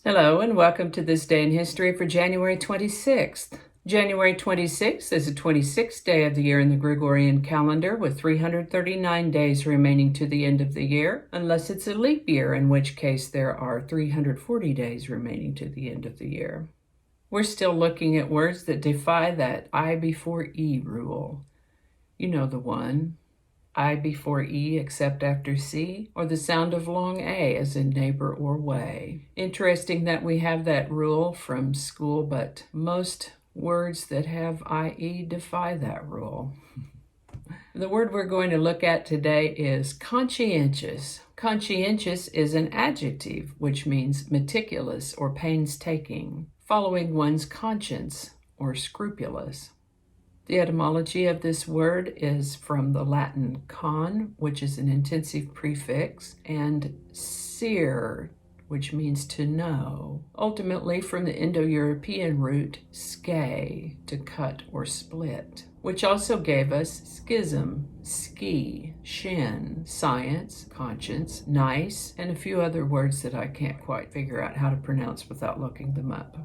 Hello and welcome to this day in history for January 26th. January 26th is the 26th day of the year in the Gregorian calendar, with 339 days remaining to the end of the year, unless it's a leap year, in which case there are 340 days remaining to the end of the year. We're still looking at words that defy that I before E rule. You know the one. I before E except after C, or the sound of long A as in neighbor or way. Interesting that we have that rule from school, but most words that have IE defy that rule. The word we're going to look at today is conscientious. Conscientious is an adjective, which means meticulous or painstaking, following one's conscience or scrupulous. The etymology of this word is from the Latin con, which is an intensive prefix, and seer, which means to know, ultimately from the Indo-European root ske, to cut or split, which also gave us schism, ski, shin, science, conscience, nice, and a few other words that I can't quite figure out how to pronounce without looking them up.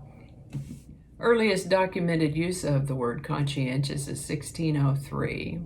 Earliest documented use of the word conscientious is 1603.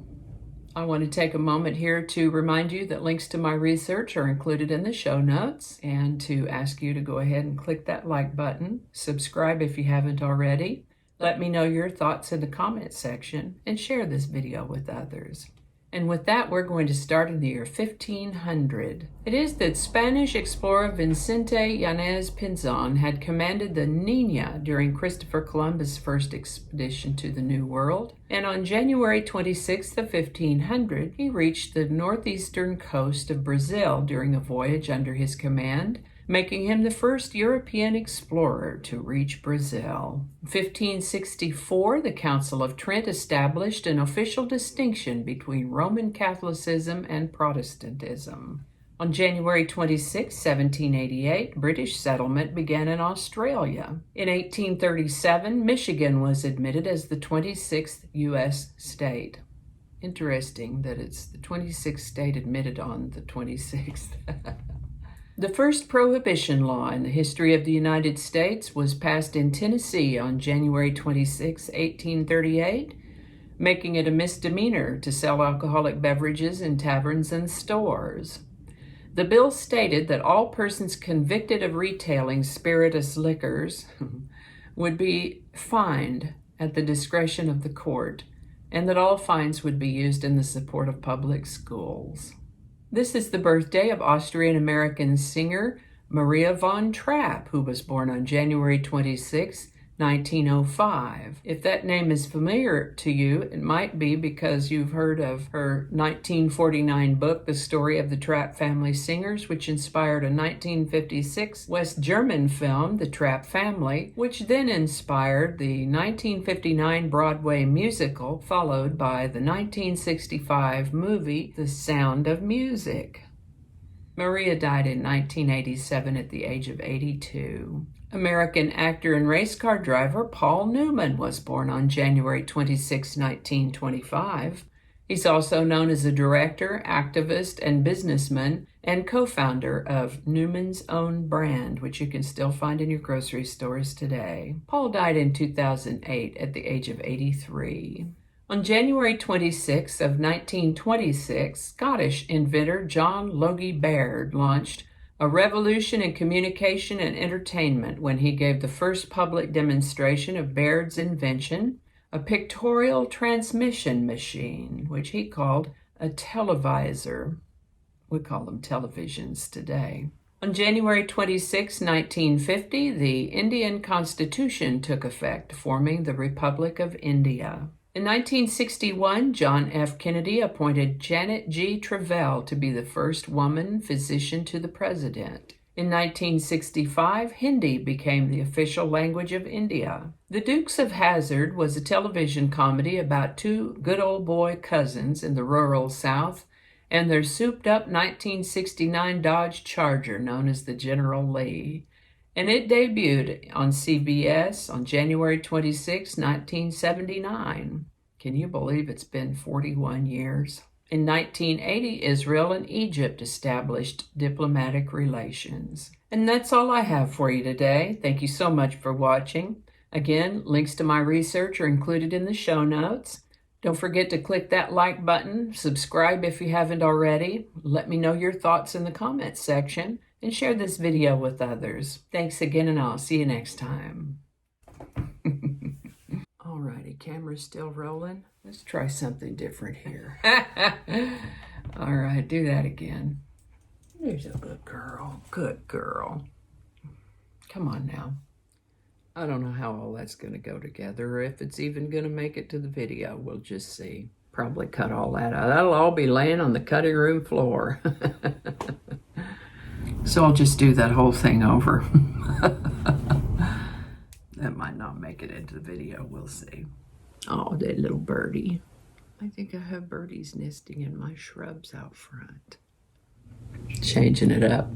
I want to take a moment here to remind you that links to my research are included in the show notes, and to ask you to go ahead and click that like button, subscribe if you haven't already, let me know your thoughts in the comment section, and share this video with others. And with that, we're going to start in the year 1500. It is that Spanish explorer Vicente Yanez Pinzon had commanded the Niña during Christopher Columbus' first expedition to the New World, and on January 26th of 1500, he reached the northeastern coast of Brazil during a voyage under his command, making him the first European explorer to reach Brazil. In 1564, the Council of Trent established an official distinction between Roman Catholicism and Protestantism. On January 26, 1788, British settlement began in Australia. In 1837, Michigan was admitted as the 26th U.S. state. Interesting that it's the 26th state admitted on the 26th. The first prohibition law in the history of the United States was passed in Tennessee on January 26, 1838, making it a misdemeanor to sell alcoholic beverages in taverns and stores. The bill stated that all persons convicted of retailing spirituous liquors would be fined at the discretion of the court, and that all fines would be used in the support of public schools. This is the birthday of Austrian-American singer Maria von Trapp, who was born on January 26, 1905. If that name is familiar to you, it might be because you've heard of her 1949 book, The Story of the Trapp Family Singers, which inspired a 1956 West German film, The Trapp Family, which then inspired the 1959 Broadway musical, followed by the 1965 movie, The Sound of Music. Maria died in 1987 at the age of 82. American actor and race car driver Paul Newman was born on January 26, 1925. He's also known as a director, activist, and businessman, and co-founder of Newman's Own brand, which you can still find in your grocery stores today. Paul died in 2008 at the age of 83. On January 26 of 1926, Scottish inventor John Logie Baird launched a revolution in communication and entertainment when he gave the first public demonstration of Baird's invention, a pictorial transmission machine, which he called a televisor. We call them televisions today. On January 26, 1950, the Indian Constitution took effect, forming the Republic of India. In 1961, John F. Kennedy appointed Janet G. Travell to be the first woman physician to the president. In 1965, Hindi became the official language of India. The Dukes of Hazzard was a television comedy about two good old boy cousins in the rural South and their souped-up 1969 Dodge Charger known as the General Lee. And it debuted on CBS on January 26, 1979. Can you believe it's been 41 years? In 1980, Israel and Egypt established diplomatic relations. And that's all I have for you today. Thank you so much for watching. Again, links to my research are included in the show notes. Don't forget to click that like button, subscribe if you haven't already. Let me know your thoughts in the comments section and share this video with others. Thanks again, and I'll see you next time. Alrighty, camera's still rolling. Let's try something different here. All right, do that again. There's a good girl. Good girl. Come on now. I don't know how all that's going to go together, or if it's even going to make it to the video. We'll just see. Probably cut all that out. That'll all be laying on the cutting room floor. So I'll just do that whole thing over. That might not make it into the video. We'll see. Oh, that little birdie. I think I have birdies nesting in my shrubs out front. Changing it up.